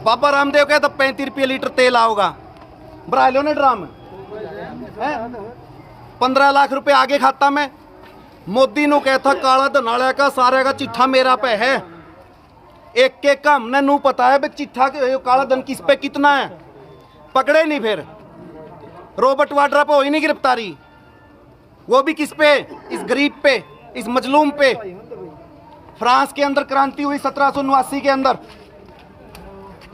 बाबा रामदेव कहे तो 35 रुपये लीटर तेल आओगा, भरा लो ने ड्राम है। 15 लाख रुपए आगे खाता में। मोदी नु कहता काला धनाले का सारे का चिट्ठा मेरा पे है। एक एक का हमने नू पता है चिट्ठा काला धन किस पे कितना है, पकड़े नहीं। फिर रॉबर्ट वाड्रा पे हुई नहीं गिरफ्तारी, वो भी किस पे, इस गरीब पे, इस मजलूम पे। फ्रांस के अंदर क्रांति हुई 1789 के अंदर,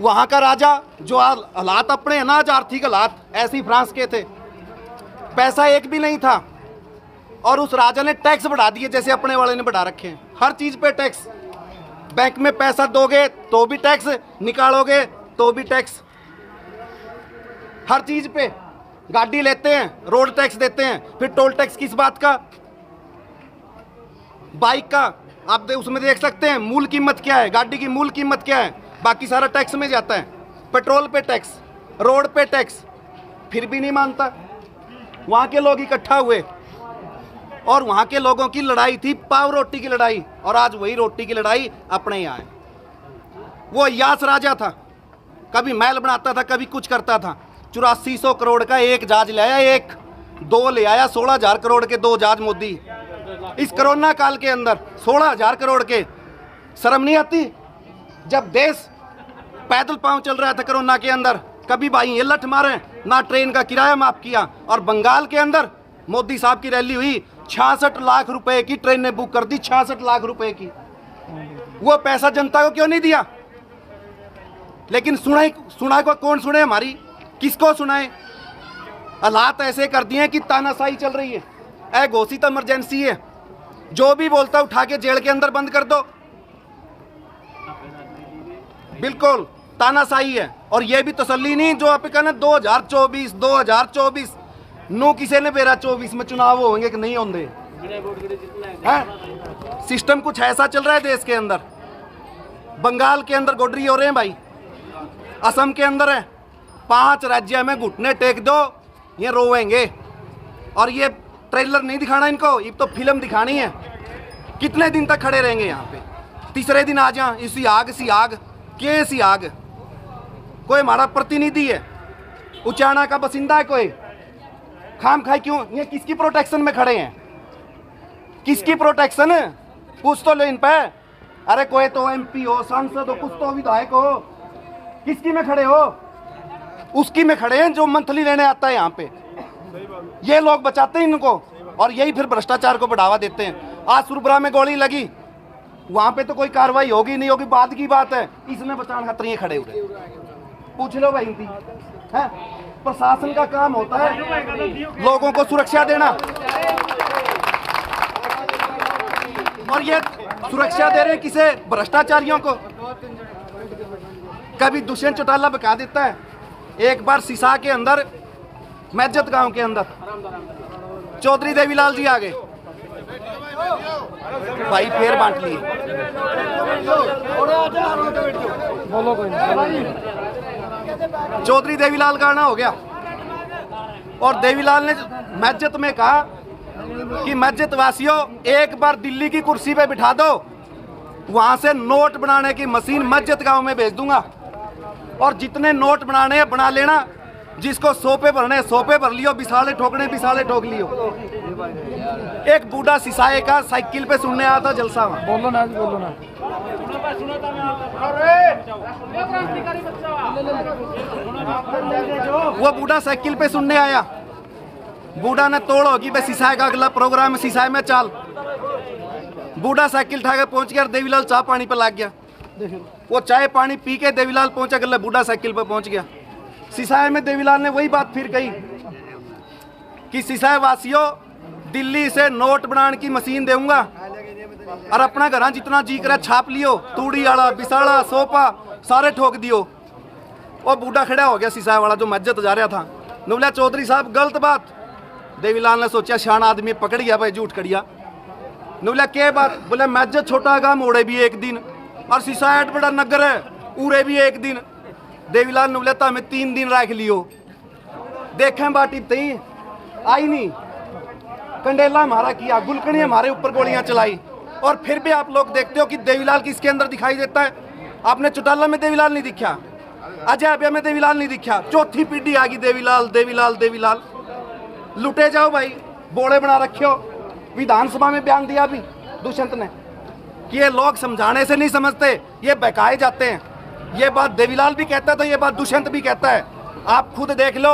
वहां का राजा जो हालात अपने है ना, आज आर्थिक हालात ऐसे ही फ्रांस के थे, पैसा एक भी नहीं था और उस राजा ने टैक्स बढ़ा दिए जैसे अपने वाले ने बढ़ा रखे हैं। हर चीज पे टैक्स, बैंक में पैसा दोगे तो भी टैक्स, निकालोगे तो भी टैक्स, हर चीज पे। गाड़ी लेते हैं रोड टैक्स देते हैं, फिर टोल टैक्स किस बात का, बाइक का आप उसमें देख सकते हैं मूल कीमत क्या है, गाड़ी की मूल कीमत क्या है, बाकी सारा टैक्स में जाता है। पेट्रोल पे टैक्स, रोड पे टैक्स, फिर भी नहीं मानता। वहां के लोग इकट्ठा हुए और वहां के लोगों की लड़ाई थी पाव रोटी की लड़ाई, और आज वही रोटी की लड़ाई अपने यहाँ है। वो यास राजा था, कभी महल बनाता था, कभी कुछ करता था। 8400 करोड़ का एक जहाज ले आया, एक दो ले आया, 16,000 करोड़ के 2 जहाज मोदी। इस कोरोना काल के अंदर 16,000 करोड़ के, शर्म नहीं आती? जब देश पैदल पांव चल रहा था कोरोना के अंदर, कभी भाई ये लठ मारे ना, ट्रेन का किराया माफ किया। और बंगाल के अंदर मोदी साहब की रैली हुई, 66 लाख रुपए की ट्रेन ने बुक कर दी, 66 लाख रुपए की। वो पैसा जनता को क्यों नहीं दिया? लेकिन सुना को कौन सुने हमारी, किसको सुनाए? हालात ऐसे कर दिए कि तानाशाही चल रही है, ऐ घोषित इमरजेंसी है, जो भी बोलता उठा के जेल के अंदर बंद कर दो। बिल्कुल तानाशाही है। और ये भी तसल्ली नहीं जो आप कहना 2024 नो किसी ने बेरा 24 में चुनाव होंगे कि नहीं होंगे। सिस्टम कुछ ऐसा चल रहा है देश के अंदर। बंगाल के अंदर गोडरी हो रहे हैं भाई, असम के अंदर है, 5 राज्य में घुटने टेक दो ये रोएंगे। और ये ट्रेलर नहीं दिखाना इनको, ये तो फिल्म दिखानी है। कितने दिन तक खड़े रहेंगे यहाँ पे? तीसरे दिन आ जाए इसी आग सी आग के सी आग। कोई हमारा प्रतिनिधि है, उचाना का बसिंदा है कोई, खाम खाई क्यों? ये किसकी प्रोटेक्शन में खड़े हैं? किसकी प्रोटेक्शन? पूछ तो लो इन पे। अरे कोई तो MP हो, सांसद हो, कुछ तो विधायक हो, किसकी में खड़े हो? उसकी में खड़े हैं जो मंथली लेने आता है यहाँ पे। ये लोग बचाते हैं इनको और यही फिर भ्रष्टाचार को बढ़ावा देते हैं। आज सुरबरा में गोली लगी, वहां पे तो कोई कार्रवाई होगी नहीं होगी, बाद की बात है। इसमें बचाने खतरे खड़े हुए, पूछ लो भाई है। प्रशासन का काम होता है लोगों को सुरक्षा देना, और ये सुरक्षा दे रहे किसे? भ्रष्टाचारियों को। कभी दुष्यंत चौटाला बता देता है, एक बार सिसा के अंदर मैजत गांव के अंदर चौधरी देवीलाल जी आ गए भाई, फेर बांट लिए। चौधरी देवीलाल का आना हो गया और देवीलाल ने मैजत में कहा कि मैजत वासियों एक बार दिल्ली की कुर्सी पे बिठा दो, वहां से नोट बनाने की मशीन मैजत गांव में भेज दूंगा, और जितने नोट बनाने हैं बना लेना, जिसको 100 पे भरने 100 पे भर लियो, बिसाले ठोकने बिसाले ठोक लियो। एक बूढ़ा सिसाए का साइकिल पे सुनने आया था जलसा में। बोलो ना, बोलो ना। वो बूढ़ा साइकिल पे सुनने आया, बूढ़ा ने तोड़ होगी बे सिसाए का अगला प्रोग्राम है, सिसाए में चाल। बूढ़ा साइकिल उठा के पहुंच गया, देवीलाल चाय पानी पे लग गया। वो चाय पानी पी के देवीलाल पहुंचा, अगला बूढ़ा साइकिल पे पहुंच गया। सिसाए में देवीलाल ने वही बात फिर कही कि सिसाए वासियों दिल्ली से नोट बनाने की मशीन दूंगा, और अपना घर जितना जी करा छाप लियो, तूड़ी वाला बिसाड़ा सोपा सारे ठोक दियो। और बूढ़ा खड़ा हो गया सिसाए वाला जो मस्जिद जा रहा था, ने बोला चौधरी साहब गलत बात। देवीलाल ने सोचा शान आदमी पकड़ गया भाई, झूठ कड़िया। ने बोला क्या बात? बोले मस्जिद छोटा गांव ओड़े भी एक दिन, और सिसाए बड़ा नगर है उड़े भी एक दिन। देवीलाल ने बोला था हमें 3 दिन रख लियो, देखें बाटी तई आई नहीं, कंडेला हमारा किया, गुलकनी हमारे ऊपर गोलियां चलाई। और फिर भी आप लोग देखते हो कि देवीलाल किसके अंदर दिखाई देता है? आपने चौटाला में देवीलाल नहीं दिखा, अजय अभय में देवीलाल नहीं दिखा, चौथी पीढ़ी आ गई देवीलाल देवीलाल देवीलाल। लुटे जाओ भाई, बोले बना रखे हो। विधानसभा में बयान दिया अभी दुष्यंत ने कि ये लोग समझाने से नहीं समझते, ये बहकाए जाते हैं। ये बात देवीलाल भी कहता है तो ये बात दुष्यंत भी कहता है। आप खुद देख लो,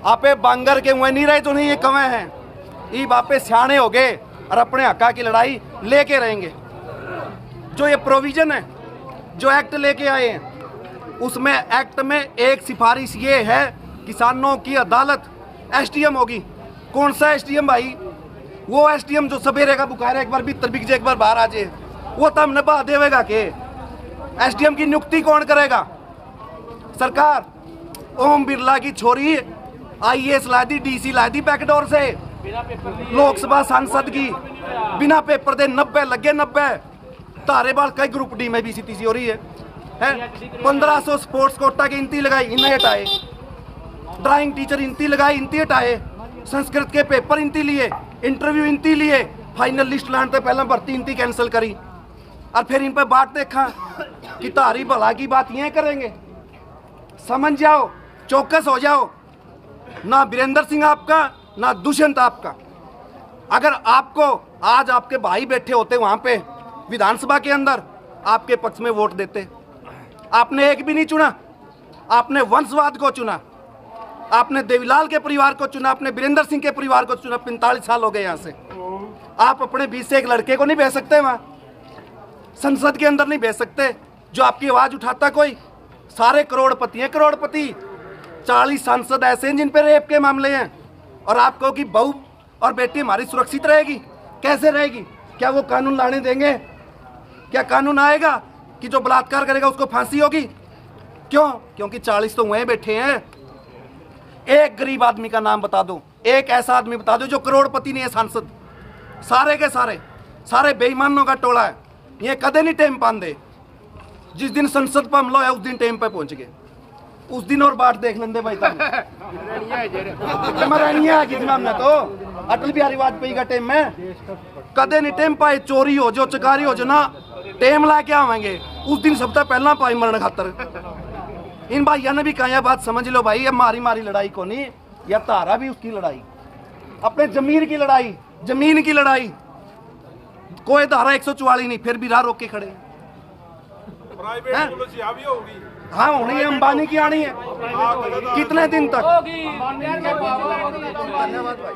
आपे बांगर के मुँह नहीं रहे तो नहीं ये कवे हैं, ये बापे सियाने हो गए और अपने हक्का की लड़ाई लेके रहेंगे। जो ये प्रोविजन है, जो एक्ट लेके आए हैं, उसमें एक्ट में एक सिफारिश ये है, किसानों की अदालत एसडीएम होगी। कौन सा एसडीएम भाई? वो एसडीएम जो सवेरे का बुखार एक बार भीतर बिक जाए, एक बार बाहर आ जाए, वो तब नभा देवेगा के? एसडीएम की नियुक्ति कौन करेगा? सरकार। ओम बिरला की छोरी आईएएस ला दी, डीसी ला दी बैकडोर से, लोकसभा सांसद की बिना पेपर दे 90 लगे 90। तारेबाल कई ग्रुप डी में भी सीटीसी हो रही है। 1500 स्पोर्ट्स कोटा की इंती लगाई, इन्हें हटाए। ड्राइंग टीचर इंती लगाई, इंती हटाए। संस्कृत के पेपर इंती लिए, इंटरव्यू इंती लिए, फाइनल लिस्ट लाने से पहले भर्ती इंती कैंसिल करी। और फिर इन पर बात देखा कि तारी भला की बात ये करेंगे। समझ जाओ, चौकस हो जाओ। ना वीरेंद्र सिंह आपका, ना दुष्यंत आपका। अगर आपको आज आपके भाई बैठे होते वहां पे विधानसभा के अंदर, आपके पक्ष में वोट देते। आपने एक भी नहीं चुना, आपने वंशवाद को चुना, आपने देवीलाल के परिवार को चुना, आपने वीरेंद्र सिंह के परिवार को चुना। 45 साल हो गए यहाँ से। आप अपने बीच से एक लड़के को नहीं भेज सकते वहां, संसद के अंदर नहीं भेज सकते जो आपकी आवाज उठाता कोई? सारे करोड़पति हैं, करोड़पति। 40 सांसद ऐसे हैं जिन पे रेप के मामले हैं, और आप कहो कि बहू और बेटी हमारी सुरक्षित रहेगी? कैसे रहेगी? क्या वो कानून लाने देंगे? क्या कानून आएगा कि जो बलात्कार करेगा उसको फांसी होगी? क्यों? क्योंकि 40 तो वहीं बैठे हैं। एक गरीब आदमी का नाम बता दो, एक ऐसा आदमी बता दो जो करोड़पति नहीं है सांसद। सारे के सारे बेईमानों का टोला है। ये कदे नहीं टेम पांदे। जिस दिन संसद पर हमला है उस दिन टेम पे पहुंच गए। उस दिन और बाट देख लेंगे भाई। हमने तो अटल बिहारी वाजपेयी का टेम में कदे नहीं टेम पाए। चोरी हो जो, चकारी हो जो ना, टेम ला के आवेंगे उस दिन सबसे पहला पाई मरण खातर। इन भाइयों ने भी कहा यह बात समझ लो भाई, ये मारी लड़ाई को नहीं, या तारा भी उसकी लड़ाई, अपने जमीन की लड़ाई, जमीन की लड़ाई। कोई धारा 144 नहीं, फिर भी राह रोक के खड़े। हाँ होनी है, अंबानी की आनी है। कितने दिन तक? धन्यवाद भाई।